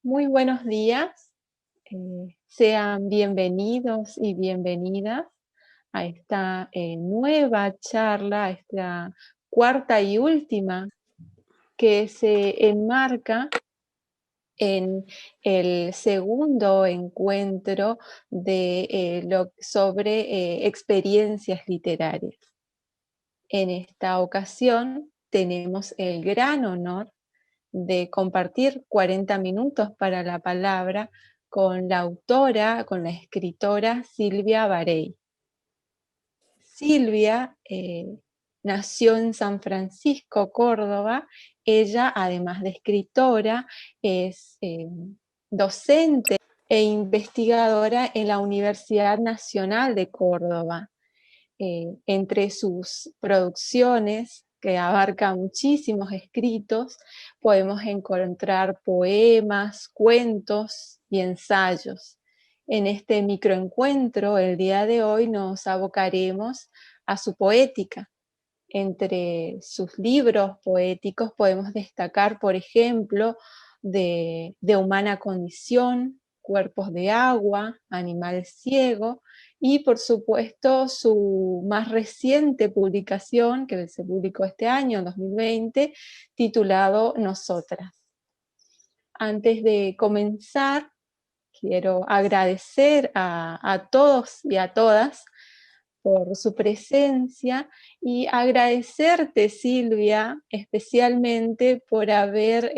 Muy buenos días, sean bienvenidos y bienvenidas a esta nueva charla, a esta cuarta y última que se enmarca en el segundo encuentro sobre experiencias literarias. En esta ocasión tenemos el gran honor de compartir 40 minutos para la palabra con la autora, con la escritora Silvia Varey. Silvia nació en San Francisco, Córdoba. Ella, además de escritora, es docente e investigadora en la Universidad Nacional de Córdoba. Entre sus producciones, que abarca muchísimos escritos, podemos encontrar poemas, cuentos y ensayos. En este microencuentro, el día de hoy, nos abocaremos a su poética. Entre sus libros poéticos podemos destacar, por ejemplo, de Humana Condición, Cuerpos de Agua, Animal Ciego, y por supuesto su más reciente publicación, que se publicó este año, 2020, titulado Nosotras. Antes de comenzar, quiero agradecer a todos y a todas por su presencia y agradecerte, Silvia, especialmente por haber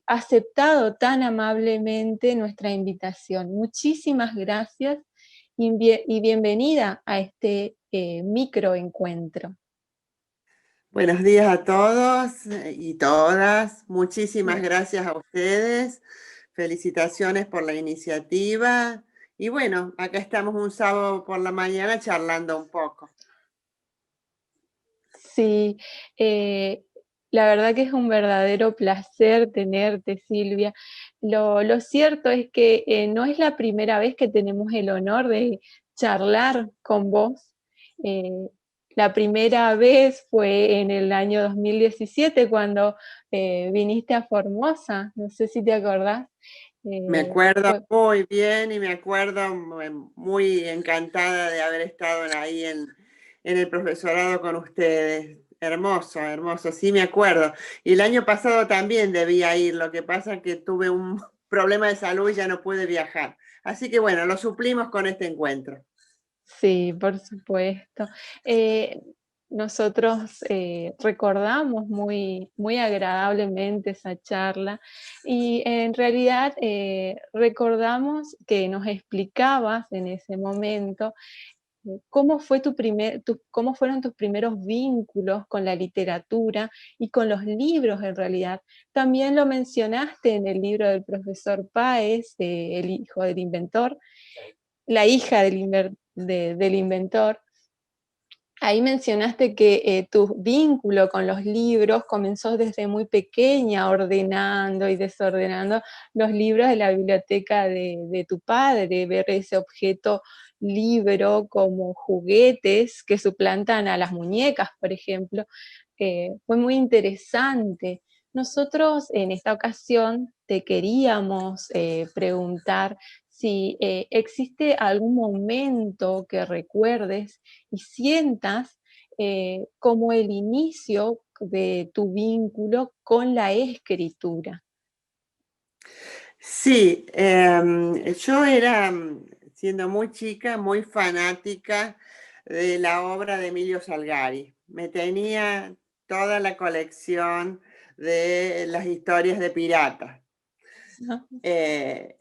aceptado tan amablemente nuestra invitación. Muchísimas gracias y bienvenida a este microencuentro. Buenos días a todos y todas. Muchísimas gracias a ustedes. Felicitaciones por la iniciativa. Y bueno, acá estamos un sábado por la mañana charlando un poco. Sí, la verdad que es un verdadero placer tenerte, Silvia. Lo cierto es que no es la primera vez que tenemos el honor de charlar con vos. Eh, la primera vez fue en el año 2017 cuando viniste a Formosa, no sé si te acordás. Me acuerdo Fue, muy bien y me acuerdo muy encantada de haber estado ahí en el profesorado con ustedes. Hermoso, hermoso, sí me acuerdo. Y el año pasado también debía ir, lo que pasa es que tuve un problema de salud y ya no pude viajar. Así que bueno, lo suplimos con este encuentro. Sí, por supuesto. Eh, Nosotros recordamos muy agradablemente esa charla y en realidad recordamos que nos explicabas en ese momento cómo fueron tus primeros vínculos con la literatura y con los libros en realidad. También lo mencionaste en el libro del profesor Páez, El hijo del inventor, la hija del inventor. Ahí mencionaste que tu vínculo con los libros comenzó desde muy pequeña, ordenando y desordenando los libros de la biblioteca de tu padre, ver ese objeto libro como juguetes que suplantan a las muñecas, por ejemplo. Fue muy interesante. Nosotros en esta ocasión te queríamos preguntar si existe algún momento que recuerdes y sientas como el inicio de tu vínculo con la escritura. Sí, yo era, siendo muy chica, muy fanática de la obra de Emilio Salgari. Me tenía toda la colección de las historias de piratas. ¿No? Eh,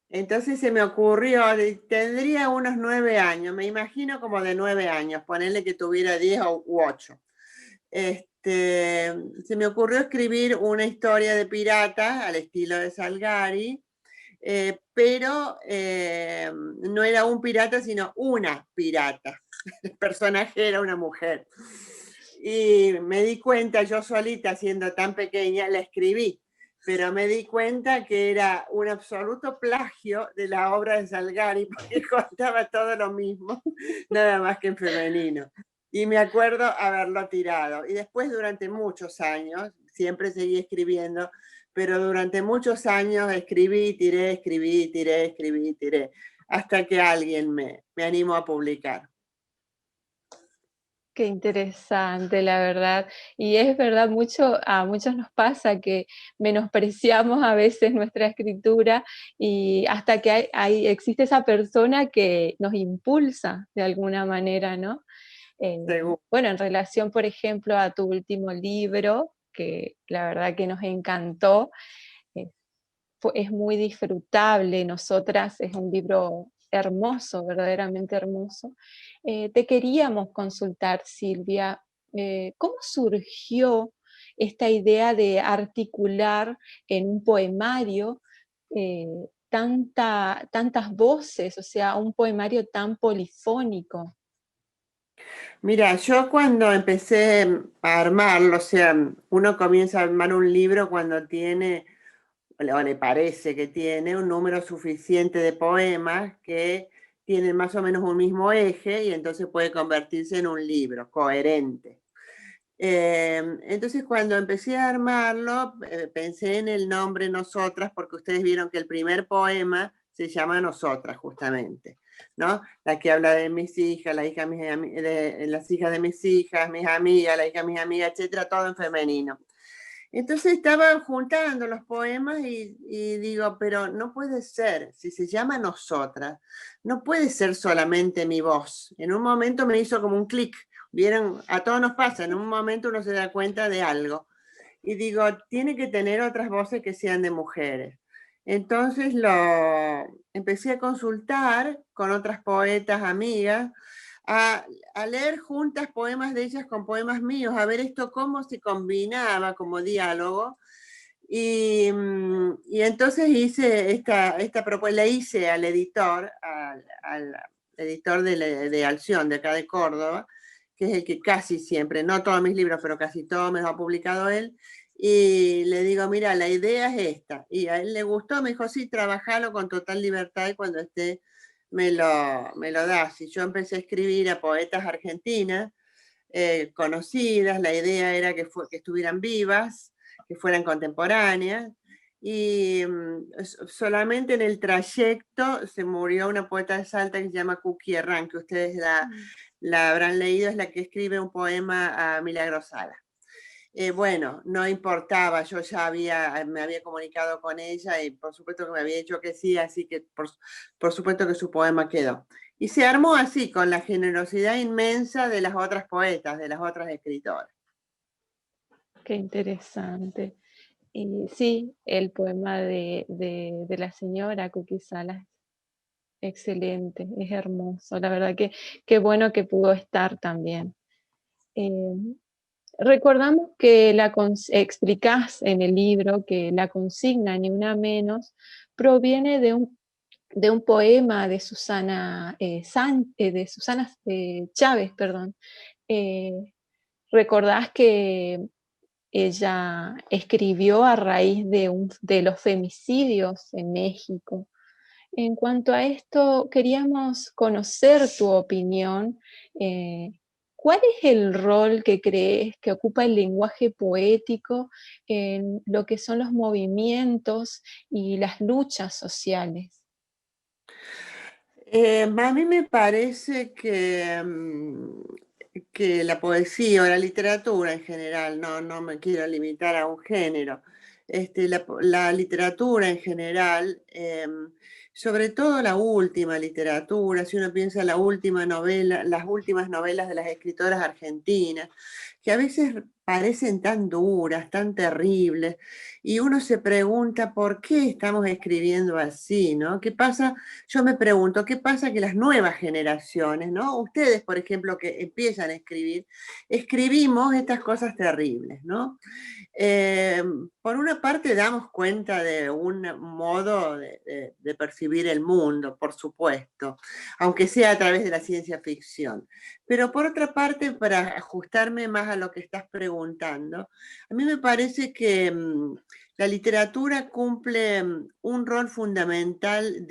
entonces se me ocurrió, tendría unos 9 años, me imagino como de 9 años, ponerle que tuviera 10 u 8. Se me ocurrió escribir una historia de pirata al estilo de Salgari, pero no era un pirata, sino una pirata. El personaje era una mujer. Y me di cuenta, yo solita, siendo tan pequeña, la escribí, pero me di cuenta que era un absoluto plagio de la obra de Salgari, porque contaba todo lo mismo, nada más que en femenino. Y me acuerdo haberlo tirado. Y después, durante muchos años, siempre seguí escribiendo, pero durante muchos años escribí, tiré, escribí, tiré, escribí, tiré, hasta que alguien me animó a publicar. Qué interesante, la verdad. Y es verdad, a muchos nos pasa que menospreciamos a veces nuestra escritura y hasta que existe esa persona que nos impulsa de alguna manera, ¿no? Eh, Seguro. bueno, en relación, por ejemplo, a tu último libro, que la verdad que nos encantó, eh, es muy disfrutable, nosotras, es un libro hermoso, verdaderamente hermoso. Te queríamos consultar, Silvia, ¿cómo surgió esta idea de articular en un poemario eh, tantas voces, o sea, un poemario tan polifónico? Mira, yo cuando empecé a armarlo, o sea, uno comienza a armar un libro cuando tiene, o le parece que tiene, un número suficiente de poemas que tienen más o menos un mismo eje y entonces puede convertirse en un libro coherente. Entonces cuando empecé a armarlo, pensé en el nombre Nosotras, porque ustedes vieron que el primer poema se llama Nosotras, justamente, ¿no? La que habla de mis hijas, la hija de las hijas de mis hijas, mis amigas, la hija de mis amigas, etcétera, todo en femenino. Entonces estaba juntando los poemas y digo, pero no puede ser, si se llama Nosotras, no puede ser solamente mi voz. En un momento me hizo como un clic. Vieron, a todos nos pasa, en un momento uno se da cuenta de algo. Y digo, tiene que tener otras voces que sean de mujeres. Entonces empecé a consultar con otras poetas amigas, a leer juntas poemas de ellas con poemas míos, a ver esto cómo se combinaba como diálogo. Y entonces hice esta propuesta, le hice al editor, al editor de Alción, de acá de Córdoba, que es el que casi siempre, no todos mis libros, pero casi todos me los ha publicado él, y le digo, mira, la idea es esta. Y a él le gustó, me dijo, sí, trabajalo con total libertad y cuando esté me lo das. Y yo empecé a escribir a poetas argentinas conocidas, la idea era que estuvieran vivas, que fueran contemporáneas, y solamente en el trayecto se murió una poeta de Salta que se llama Cookie Herrán, que ustedes la habrán leído, es la que escribe un poema a Milagros Sala. Bueno, no importaba, yo ya me había comunicado con ella y por supuesto que me había dicho que sí, así que por supuesto que su poema quedó. Y se armó así, con la generosidad inmensa de las otras poetas, de las otras escritoras. Qué interesante. Y sí, el poema de la señora Cookie Salas, excelente, es hermoso. La verdad que qué bueno que pudo estar también. Em, Recordamos que explicás en el libro que la consigna, ni una menos, proviene de un poema de Susana, de Susana Chávez, perdón. Eh, Recordás que ella escribió a raíz de los femicidios en México. En cuanto a esto, queríamos conocer tu opinión. eh, ¿Cuál es el rol que crees que ocupa el lenguaje poético en lo que son los movimientos y las luchas sociales? A mí me parece que la poesía o la literatura en general, no me quiero limitar a un género, la literatura en general, sobre todo la última literatura, si uno piensa en la última novela, las últimas novelas de las escritoras argentinas, que a veces parecen tan duras, tan terribles, y uno se pregunta por qué estamos escribiendo así, ¿no? ¿Qué pasa? Yo me pregunto, ¿qué pasa que las nuevas generaciones, ¿no? Ustedes, por ejemplo, que empiezan a escribir, escribimos estas cosas terribles, ¿no? Por una parte damos cuenta de un modo de percibir el mundo, por supuesto, aunque sea a través de la ciencia ficción. Pero por otra parte, para ajustarme más a lo que estás preguntando, a mí me parece que la literatura cumple un rol fundamental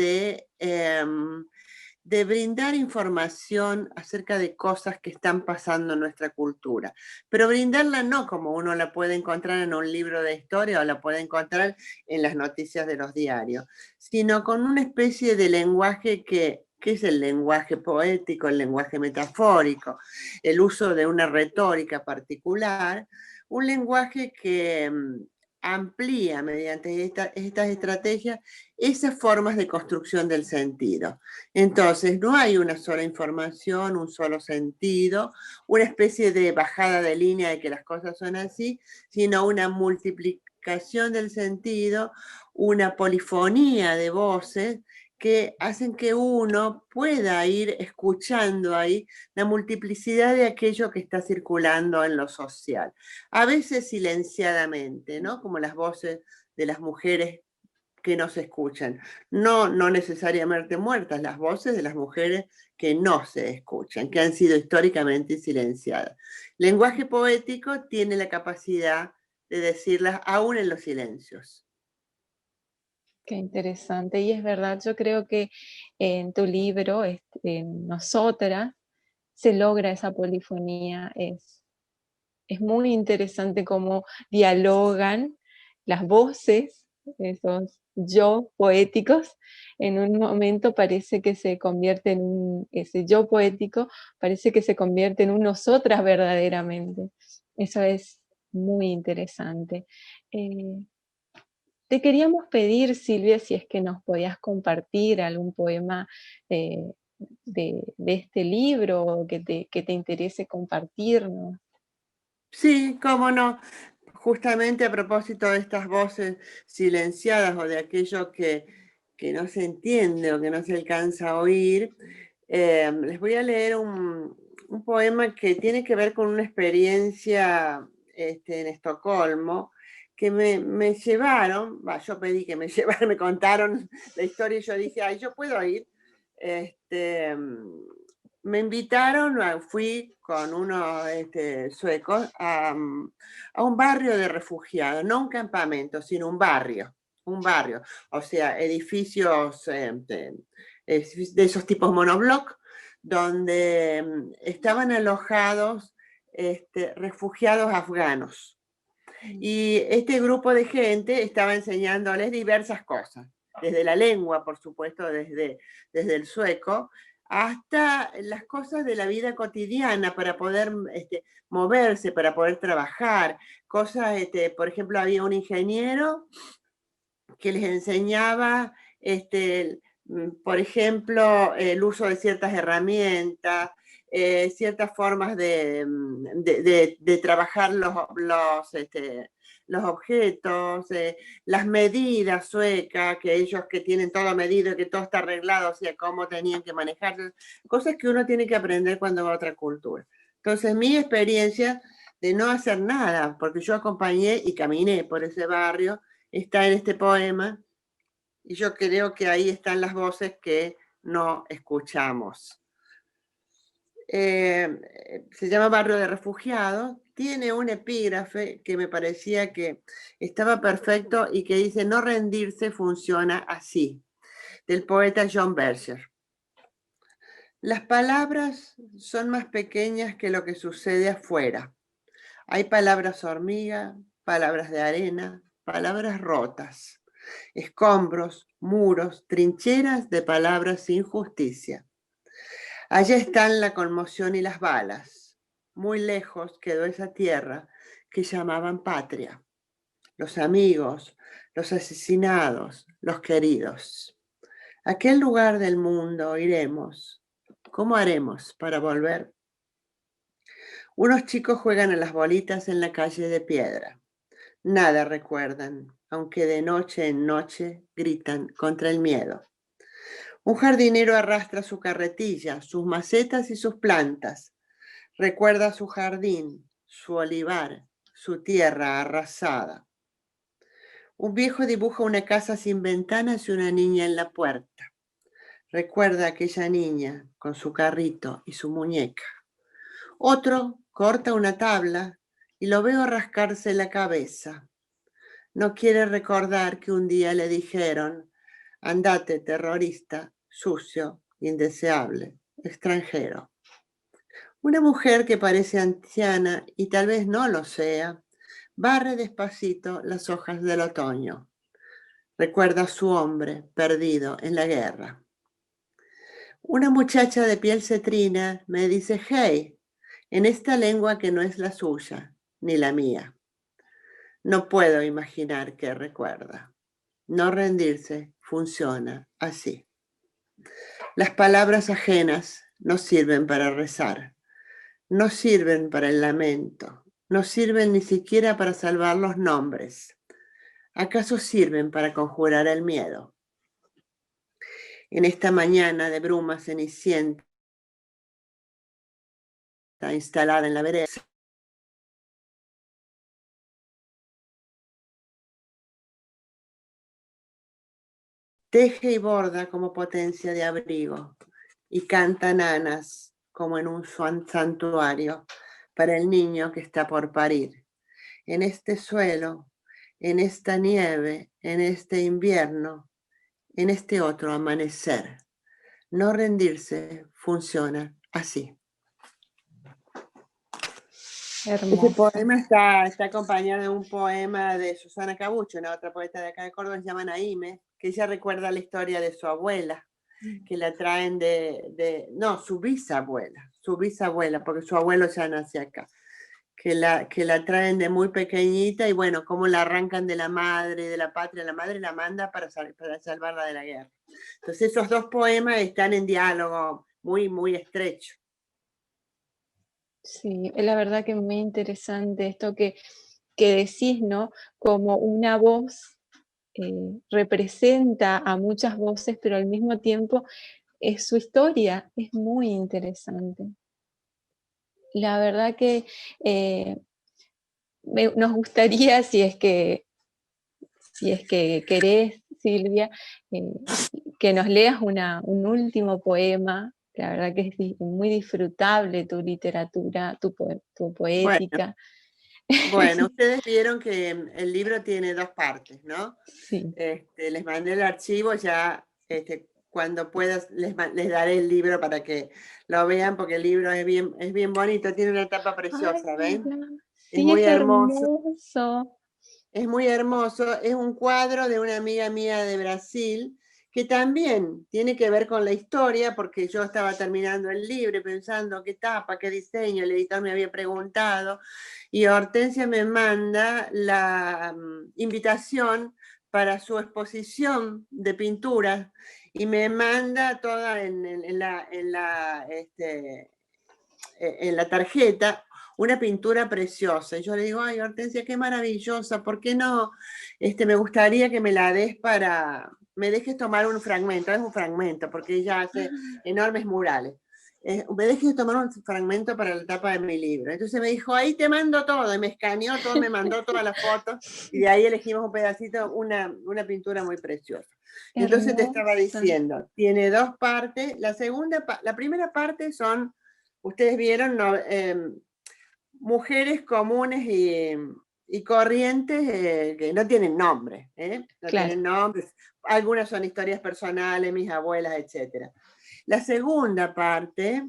de brindar información acerca de cosas que están pasando en nuestra cultura, pero brindarla no como uno la puede encontrar en un libro de historia o la puede encontrar en las noticias de los diarios, sino con una especie de lenguaje que es el lenguaje poético, el lenguaje metafórico, el uso de una retórica particular, un lenguaje que amplía mediante estas estrategias esas formas de construcción del sentido. Entonces, no hay una sola información, un solo sentido, una especie de bajada de línea de que las cosas son así, sino una multiplicación del sentido, una polifonía de voces que hacen que uno pueda ir escuchando ahí la multiplicidad de aquello que está circulando en lo social. A veces silenciadamente, ¿no? Como las voces de las mujeres que no se escuchan. No necesariamente muertas, las voces de las mujeres que no se escuchan, que han sido históricamente silenciadas. Lenguaje poético tiene la capacidad de decirlas aún en los silencios. Qué interesante. Y es verdad, yo creo que en tu libro, en Nosotras, se logra esa polifonía. Es muy interesante cómo dialogan las voces, esos yo poéticos, en un momento parece que se convierte en ese yo poético parece que se convierte en un nosotras verdaderamente. Eso es muy interesante. Eh, Te queríamos pedir, Silvia, si es que nos podías compartir algún poema eh, de este libro o que te interese compartirnos. Sí, cómo no. Justamente a propósito de estas voces silenciadas o de aquello que no se entiende o que no se alcanza a oír, les voy a leer un poema que tiene que ver con una experiencia en Estocolmo, que me llevaron, yo pedí que me llevaran, me contaron la historia y yo dije, ay, yo puedo ir. Este, Me invitaron, fui con unos suecos a un barrio de refugiados, no un campamento, sino un barrio, o sea, edificios de esos tipos monobloc, donde estaban alojados refugiados afganos. Y este grupo de gente estaba enseñándoles diversas cosas, desde la lengua, por supuesto, desde el sueco, hasta las cosas de la vida cotidiana para poder moverse, para poder trabajar. Cosas, por ejemplo, había un ingeniero que les enseñaba, por ejemplo, el uso de ciertas herramientas, ciertas formas de trabajar los objetos, las medidas suecas, que ellos que tienen todo medido y que todo está arreglado, o sea, cómo tenían que manejarse, cosas que uno tiene que aprender cuando va a otra cultura. Entonces, mi experiencia de no hacer nada, porque yo acompañé y caminé por ese barrio, está en este poema, y yo creo que ahí están las voces que no escuchamos. Se llama Barrio de Refugiados, tiene un epígrafe que me parecía que estaba perfecto y que dice, no rendirse funciona así, del poeta John Berger. Las palabras son más pequeñas que lo que sucede afuera. Hay palabras hormiga, palabras de arena, palabras rotas, escombros, muros, trincheras de palabras sin justicia. Allá están la conmoción y las balas. Muy lejos quedó esa tierra que llamaban patria. Los amigos, los asesinados, los queridos. ¿A qué lugar del mundo iremos? ¿Cómo haremos para volver? Unos chicos juegan a las bolitas en la calle de piedra. Nada recuerdan, aunque de noche en noche gritan contra el miedo. Un jardinero arrastra su carretilla, sus macetas y sus plantas. Recuerda su jardín, su olivar, su tierra arrasada. Un viejo dibuja una casa sin ventanas y una niña en la puerta. Recuerda a aquella niña con su carrito y su muñeca. Otro corta una tabla y lo veo rascarse la cabeza. No quiere recordar que un día le dijeron, andate terrorista, sucio indeseable, extranjero. Una mujer que parece anciana y tal vez no lo sea, barre despacito las hojas del otoño. Recuerda a su hombre perdido en la guerra. Una muchacha de piel cetrina me dice hey, en esta lengua que no es la suya, ni la mía. No puedo imaginar qué recuerda. No rendirse funciona así. Las palabras ajenas no sirven para rezar, no sirven para el lamento, no sirven ni siquiera para salvar los nombres. ¿Acaso sirven para conjurar el miedo? En esta mañana de bruma cenicienta instalada en la vereda, teje y borda como potencia de abrigo y canta nanas como en un santuario para el niño que está por parir. En este suelo, en esta nieve, en este invierno, en este otro amanecer. No rendirse funciona así. Hermoso. Ese poema está acompañado de un poema de Susana Cabucho, una otra poeta de acá de Córdoba, se llama Naime, que ella recuerda la historia de su abuela, que la traen no, su bisabuela, porque su abuelo ya nació acá, que la traen de muy pequeñita y bueno, cómo la arrancan de la madre, de la patria, la madre la manda para salvarla de la guerra. Entonces esos dos poemas están en diálogo muy, muy estrecho. Sí, es la verdad que es muy interesante esto que decís, ¿no? Como una voz representa a muchas voces, pero al mismo tiempo es su historia, es muy interesante. La verdad que nos gustaría, si es que querés, Silvia, eh, que nos leas un último poema. La verdad que es muy disfrutable tu literatura, tu poética. Bueno, ustedes vieron que el libro tiene dos partes, ¿no? Sí. Les mandé el archivo, ya cuando puedas les daré el libro para que lo vean, porque el libro es bien bonito, tiene una tapa preciosa, Ay, ¿ven? sí, Es muy es hermoso. hermoso. Es muy hermoso, es un cuadro de una amiga mía de Brasil, que también tiene que ver con la historia, porque yo estaba terminando el libro pensando qué tapa, qué diseño, el editor me había preguntado, y Hortensia me manda la invitación para su exposición de pinturas, y me manda toda en la tarjeta una pintura preciosa. Y yo le digo, ay, Hortensia, qué maravillosa, ¿por qué no? Me gustaría que me la des me dejes tomar un fragmento, es un fragmento, porque ella hace enormes murales. Me dejes tomar un fragmento para la tapa de mi libro. Entonces me dijo, ahí te mando todo, y me escaneó todo, me mandó todas las fotos, y de ahí elegimos un pedacito, una pintura muy preciosa. Entonces te estaba diciendo, tiene dos partes. La primera parte son, ustedes vieron, no, mujeres comunes y corrientes que no tienen nombre, no Claro. tienen nombres. Algunas son historias personales, mis abuelas, etc. La segunda parte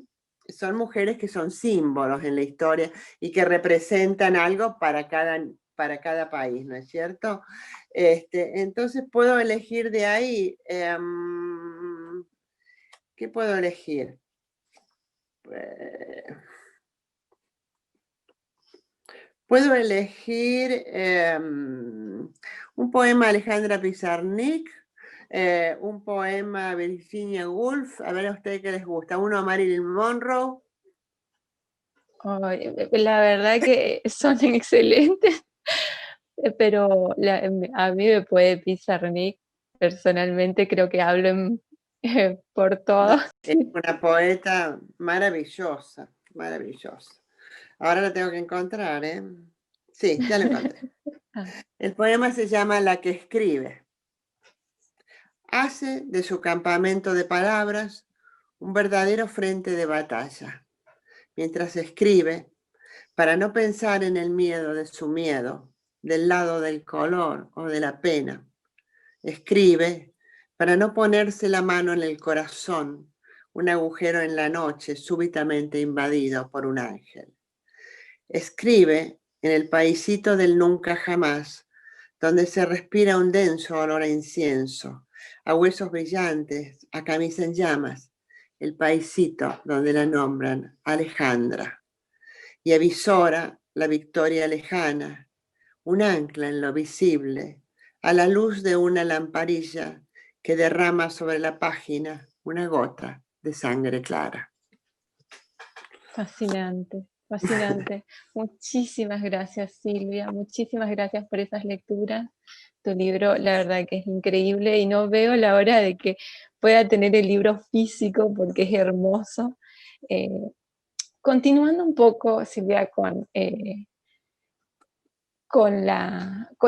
son mujeres que son símbolos en la historia y que representan algo para cada país, ¿no es cierto? Entonces puedo elegir de ahí. ¿Qué puedo elegir? Puedo elegir un poema de Alejandra Pizarnik, un poema de Virginia Woolf, a ver a ustedes qué les gusta, uno a Marilyn Monroe. Ay, la verdad que son excelentes, pero a mí me puede Pizarnik, personalmente creo que hablo por todos. Es una poeta maravillosa, maravillosa. Ahora la tengo que encontrar, ¿eh? Sí, ya lo encontré. El poema se llama La que escribe. Hace de su campamento de palabras un verdadero frente de batalla. Mientras escribe, para no pensar en el miedo de su miedo, del lado del color o de la pena. Escribe para no ponerse la mano en el corazón un agujero en la noche súbitamente invadido por un ángel. Escribe en el paisito del nunca jamás, donde se respira un denso olor a incienso, a huesos brillantes, a camisa en llamas, el paisito donde la nombran Alejandra, y avisora la victoria lejana, un ancla en lo visible, a la luz de una lamparilla que derrama sobre la página una gota de sangre clara. Fascinante, fascinante. Muchísimas gracias, Silvia. Muchísimas gracias por esas lecturas. Tu libro, la verdad que es increíble y no veo la hora de que pueda tener el libro físico porque es hermoso. Eh, Continuando un poco, Silvia, con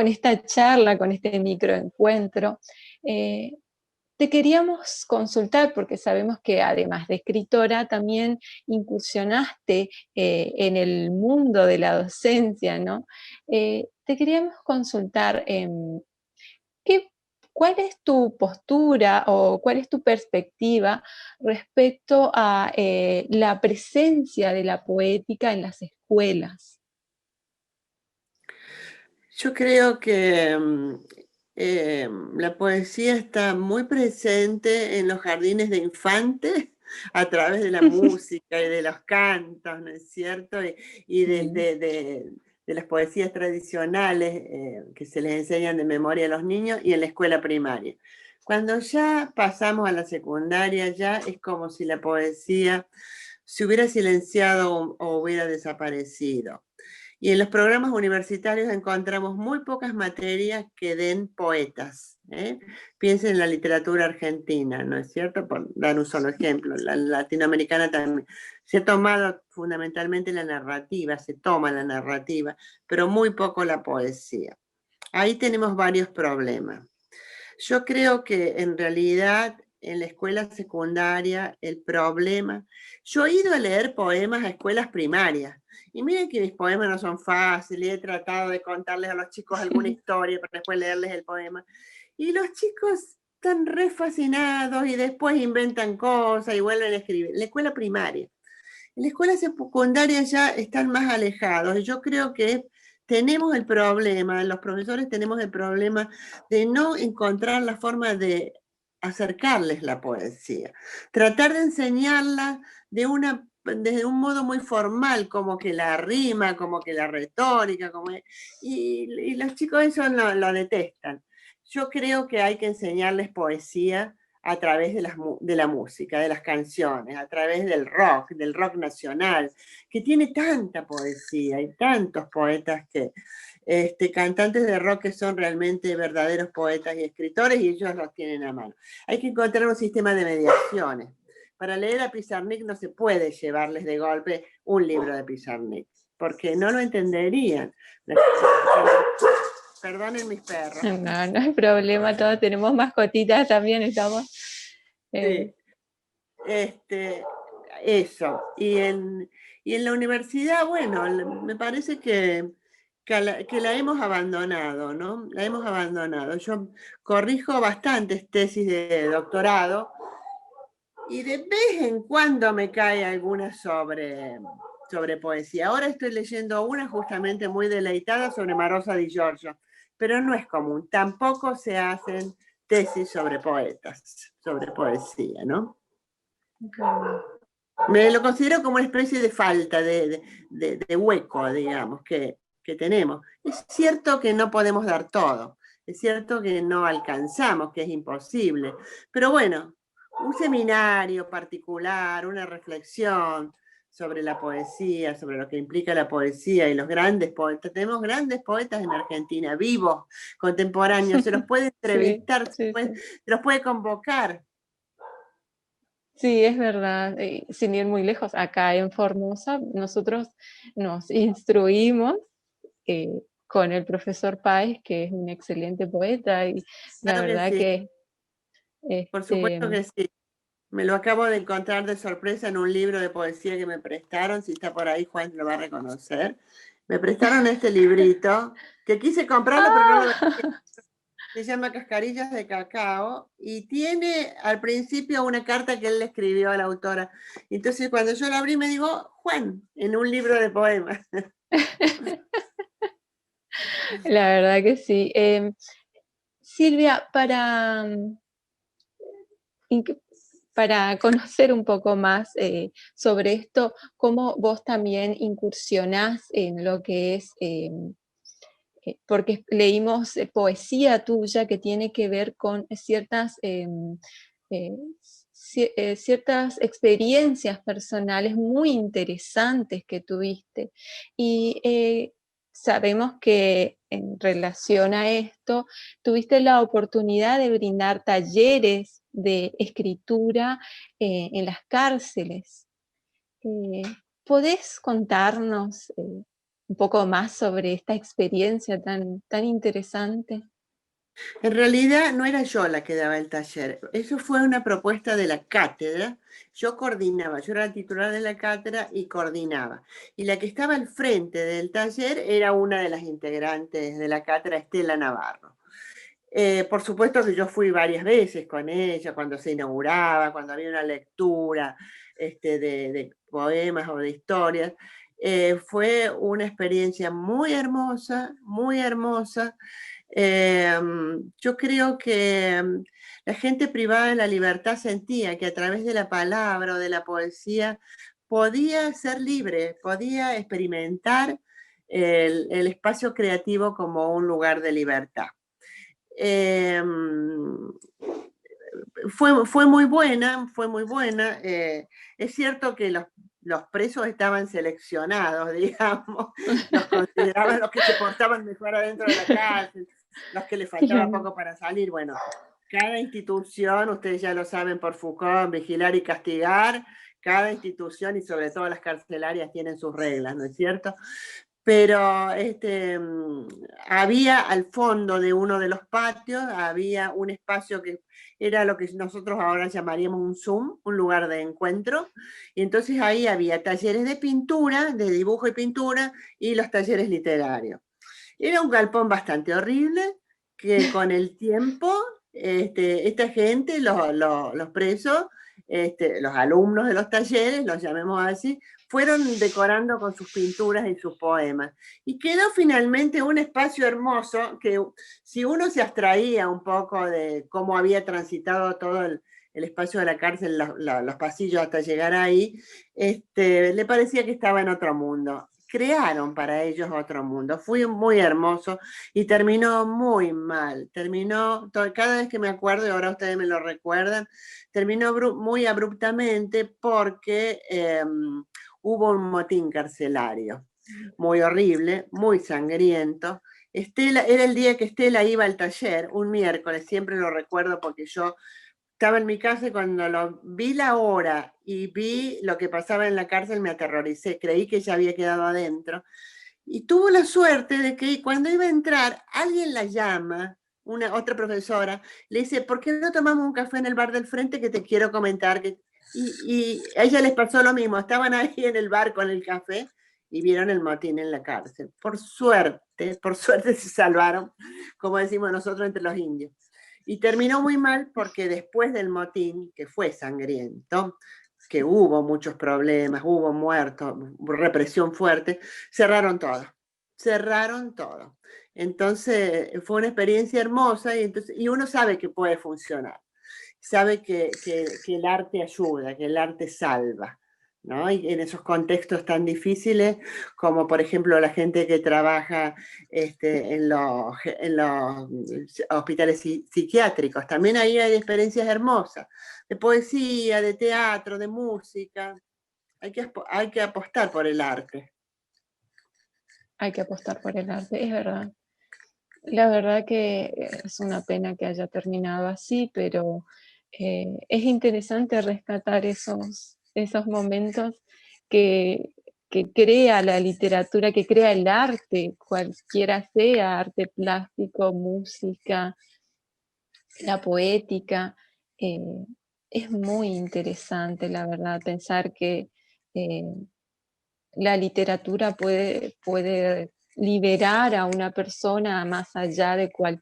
esta charla, con este microencuentro, te queríamos consultar, porque sabemos que además de escritora, también incursionaste en el mundo de la docencia, ¿no? Te queríamos consultar, ¿qué, ¿cuál es tu postura o cuál es tu perspectiva respecto a la presencia de la poética en las escuelas? Yo creo que la poesía está muy presente en los jardines de infantes a través de la música y de los cantos, ¿no es cierto? Y de las poesías tradicionales que se les enseñan de memoria a los niños y en la escuela primaria. Cuando ya pasamos a la secundaria, ya es como si la poesía se hubiera silenciado o hubiera desaparecido. Y en los programas universitarios encontramos muy pocas materias que den poetas. Piensen en la literatura argentina, ¿no es cierto? Por dar un solo ejemplo. La latinoamericana también. Se ha tomado fundamentalmente la narrativa, se toma la narrativa, pero muy poco la poesía. Ahí tenemos varios problemas. Yo creo que en realidad en la escuela secundaria el problema... Yo he ido a leer poemas a escuelas primarias y miren que mis poemas no son fáciles, he tratado de contarles a los chicos alguna historia para después leerles el poema. Y los chicos están re fascinados y después inventan cosas y vuelven a escribir. En la escuela primaria. En la escuela secundaria ya están más alejados. Yo creo que tenemos el problema, los profesores tenemos el problema de no encontrar la forma de acercarles la poesía. Tratar de enseñarla desde un modo muy formal, como que la rima, como que la retórica, y los chicos eso lo detestan. Yo creo que hay que enseñarles poesía a través de la música, de las canciones, a través del rock nacional, que tiene tanta poesía y tantos poetas cantantes de rock que son realmente verdaderos poetas y escritores y ellos los tienen a mano. Hay que encontrar un sistema de mediaciones. Para leer a Pizarnik no se puede llevarles de golpe un libro de Pizarnik, porque no lo entenderían. Perdonen mis perros. No, no hay problema, todos tenemos mascotitas también, estamos... Sí. Eso. Y en la universidad, bueno, me parece que la hemos abandonado, ¿no? La hemos abandonado. Yo corrijo bastantes tesis de doctorado y de vez en cuando me cae alguna sobre poesía. Ahora estoy leyendo una justamente muy deleitada sobre Marosa di Giorgio, pero no es común. Tampoco se hacen tesis sobre poetas, sobre poesía, ¿no? Me lo considero como una especie de falta, de hueco, digamos, que tenemos. Es cierto que no podemos dar todo, es cierto que no alcanzamos, que es imposible, pero bueno, un seminario particular, una reflexión sobre la poesía, sobre lo que implica la poesía y los grandes poetas. Tenemos grandes poetas en Argentina, vivos, contemporáneos, se los puede entrevistar, Sí. se los puede convocar. Sí, es verdad. Sin ir muy lejos, acá en Formosa nosotros nos instruimos con el profesor Páez, que es un excelente poeta, y la Claro verdad que que por supuesto que sí. Me lo acabo de encontrar de sorpresa en un libro de poesía que me prestaron. Si está por ahí, Juan lo va a reconocer. Me prestaron este librito, que quise comprarlo, pero no lo vendí. se llama Cascarillas de Cacao, y tiene al principio una carta que él le escribió a la autora. Entonces cuando yo la abrí me dijo, Juan, en un libro de poemas. La verdad que sí. Silvia, inc- para conocer un poco más sobre esto, cómo vos también incursionás en lo que es, porque leímos poesía tuya que tiene que ver con eh, ciertas experiencias personales muy interesantes que tuviste. Y sabemos que en relación a esto, tuviste la oportunidad de brindar talleres de escritura en las cárceles. Eh, ¿Podés contarnos un poco más sobre esta experiencia tan interesante? En realidad no era yo la que daba el taller, eso fue una propuesta de la cátedra. Yo coordinaba, yo era la titular de la cátedra y coordinaba. Y la que estaba al frente del taller era una de las integrantes de la cátedra, Estela Navarro. Por supuesto que yo fui varias veces con ella, cuando se inauguraba, cuando había una lectura de poemas o de historias. Fue una experiencia muy hermosa, muy hermosa. Yo creo que la gente privada de la libertad sentía que a través de la palabra o de la poesía podía ser libre, podía experimentar el espacio creativo como un lugar de libertad. Eh, fue muy buena, fue muy buena. Es cierto que los presos estaban seleccionados, digamos, los consideraban los que se portaban mejor adentro de la cárcel, los que les faltaba Claro. poco para salir. Bueno, cada institución, ustedes ya lo saben por Foucault, vigilar y castigar, cada institución y sobre todo las carcelarias tienen sus reglas, ¿no es cierto? Pero había al fondo de uno de los patios, había un espacio que era lo que nosotros ahora llamaríamos un Zoom, un lugar de encuentro, y entonces ahí había talleres de pintura, de dibujo y pintura, y los talleres literarios. Era un galpón bastante horrible, que con el tiempo, esta gente, los presos, los alumnos de los talleres, los llamemos así, fueron decorando con sus pinturas y sus poemas. Y quedó finalmente un espacio hermoso que si uno se abstraía un poco de cómo había transitado todo el espacio de la cárcel, los pasillos hasta llegar ahí, le parecía que estaba en otro mundo. Crearon para ellos otro mundo. Fue muy hermoso y terminó muy mal. Terminó, cada vez que me acuerdo, y ahora ustedes me lo recuerdan, terminó muy abruptamente porque hubo un motín carcelario, muy horrible, muy sangriento. Estela, era el día que Estela iba al taller, un miércoles, siempre lo recuerdo porque yo estaba en mi casa y cuando vi la hora y vi lo que pasaba en la cárcel me aterroricé, creí que ya había quedado adentro. Y tuvo la suerte de que cuando iba a entrar, alguien la llama, otra profesora, le dice, ¿por qué no tomamos un café en el bar del frente que te quiero comentar? Y a ella les pasó lo mismo, estaban ahí en el bar con el café y vieron el motín en la cárcel. Por suerte se salvaron, como decimos nosotros entre los indios. Y terminó muy mal porque después del motín, que fue sangriento, que hubo muchos problemas, hubo muertos, represión fuerte, cerraron todo, cerraron todo. Entonces fue una experiencia hermosa y uno sabe que puede funcionar, sabe que el arte ayuda, que el arte salva. ¿No? Y en esos contextos tan difíciles, como por ejemplo la gente que trabaja en los hospitales psiquiátricos, también ahí hay experiencias hermosas, de poesía, de teatro, de música. Hay que apostar por el arte. Hay que apostar por el arte, es verdad. La verdad que es una pena que haya terminado así, pero es interesante rescatar esos momentos que, que crea la literatura, que crea el arte, cualquiera sea, arte plástico, música, la poética. eh, es muy interesante, la verdad, pensar que eh, la literatura puede liberar a una persona más allá de cual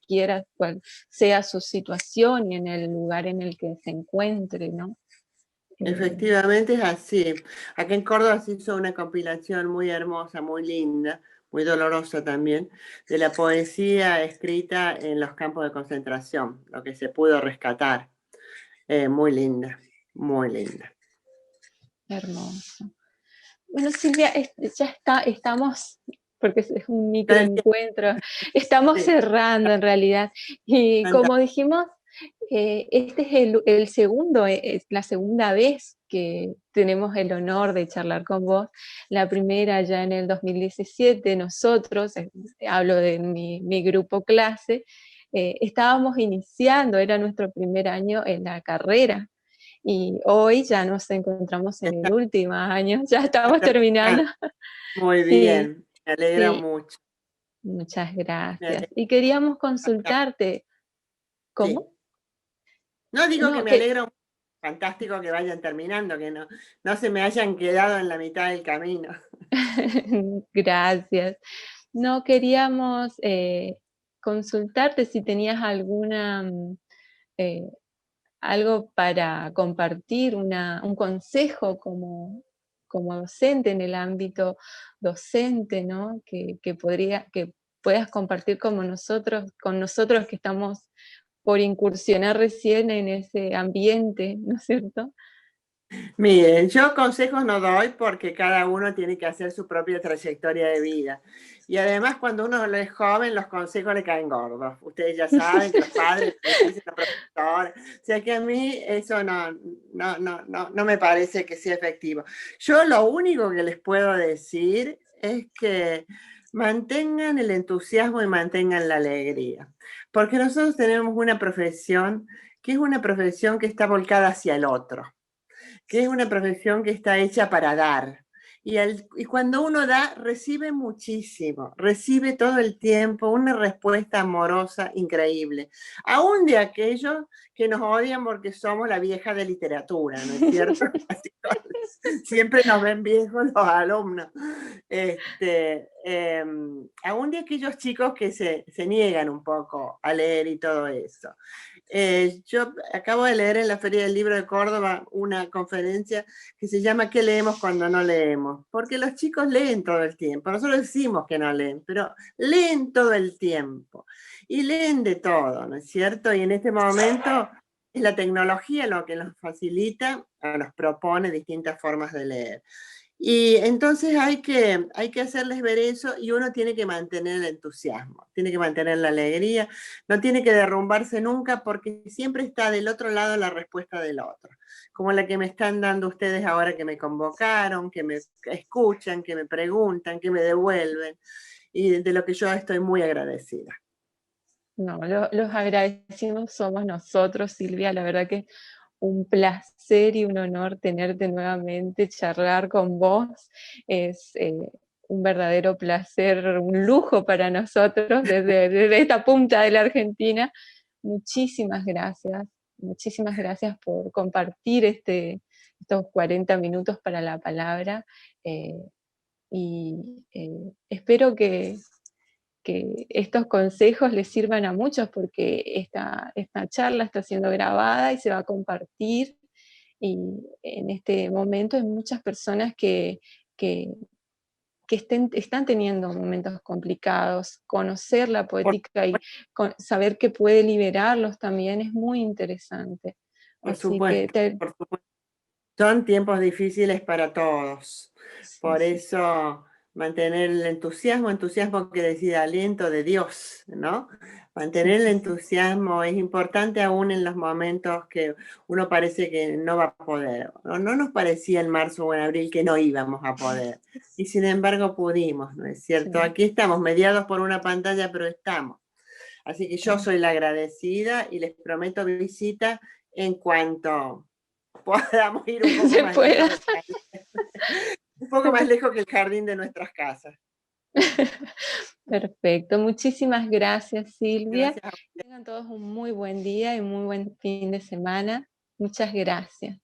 sea su situación y en el lugar en el que se encuentre, ¿no? Efectivamente es así. Acá en Córdoba se hizo una compilación muy hermosa, muy linda, muy dolorosa también, de la poesía escrita en los campos de concentración, lo que se pudo rescatar. Muy linda, muy linda. Hermoso. Bueno, Silvia, estamos, porque es un microencuentro, estamos Sí, cerrando en realidad. Y como dijimos, este es el segundo, es la segunda vez que tenemos el honor de charlar con vos. La primera ya en el 2017, nosotros, hablo de mi grupo clase, estábamos iniciando, era nuestro primer año en la carrera. Y hoy ya nos encontramos en el último año, ya estamos terminando. Muy Sí, bien, me alegra sí, mucho. muchas Me gracias. alegra Y queríamos bastante. consultarte, Sí. ¿cómo? No digo que No, me alegro, fantástico que vayan terminando, que no se me hayan quedado en la mitad del camino. gracias. No queríamos consultarte si tenías eh, algo para compartir, un consejo como docente en el ámbito docente, ¿no? Que puedas compartir con nosotros que estamos por incursionar recién en ese ambiente, ¿no es cierto? Miren, yo consejos no doy porque cada uno tiene que hacer su propia trayectoria de vida. Y además, cuando uno es joven, los consejos le caen gordos. Ustedes ya saben que los padres le dicen a los profesores. O sea que a mí eso no me parece que sea efectivo. Yo lo único que les puedo decir es que mantengan el entusiasmo y mantengan la alegría. Porque nosotros tenemos una profesión que es una profesión que está volcada hacia el otro, que es una profesión que está hecha para dar. Y cuando uno da, recibe muchísimo, recibe todo el tiempo una respuesta amorosa increíble, aún de aquellos que nos odian porque somos la vieja de literatura, ¿no es cierto? Siempre nos ven viejos los alumnos. Aún de aquellos chicos que se niegan un poco a leer y todo eso. Yo acabo de leer en la Feria del Libro de Córdoba una conferencia que se llama ¿Qué leemos cuando no leemos? Porque los chicos leen todo el tiempo. Nosotros decimos que no leen, pero leen todo el tiempo. Y leen de todo, ¿no es cierto? Y en este momento es la tecnología lo que nos facilita o nos propone distintas formas de leer. Y entonces hay que hacerles ver eso y uno tiene que mantener el entusiasmo, tiene que mantener la alegría, no tiene que derrumbarse nunca porque siempre está del otro lado la respuesta del otro, como la que me están dando ustedes ahora que me convocaron, que me escuchan, que me preguntan, que me devuelven y de lo que yo estoy muy agradecida. No, los agradecidos somos nosotros, Silvia, la verdad que un placer y un honor tenerte nuevamente, charlar con vos. Es un verdadero placer, un lujo para nosotros desde esta punta de la Argentina. Muchísimas gracias por compartir estos 40 minutos para la palabra. eh, Espero que estos consejos les sirvan a muchos porque esta charla está siendo grabada y se va a compartir y en este momento hay muchas personas que, están teniendo momentos complicados. Conocer la Por, poética y saber que puede liberarlos también es muy interesante. por Así que supuesto, por supuesto. Son tiempos difíciles para todos. sí, Por sí, eso mantener el entusiasmo, entusiasmo que decida aliento de Dios, ¿no? sí, Mantener el sí, sí. entusiasmo es importante aún en los momentos que uno parece que no va a poder. No nos parecía en marzo o en abril que no íbamos a poder. Y sin embargo pudimos, ¿no es cierto? Sí, Aquí estamos, mediados por una pantalla, pero estamos. Así que yo claro. soy la agradecida y les prometo visita en cuanto podamos ir un poco Se más lejos pueda. un poco más lejos que el jardín de nuestras casas. Perfecto, muchísimas gracias Silvia. Gracias a Tengan todos un muy buen día y muy buen fin de semana. Muchas gracias.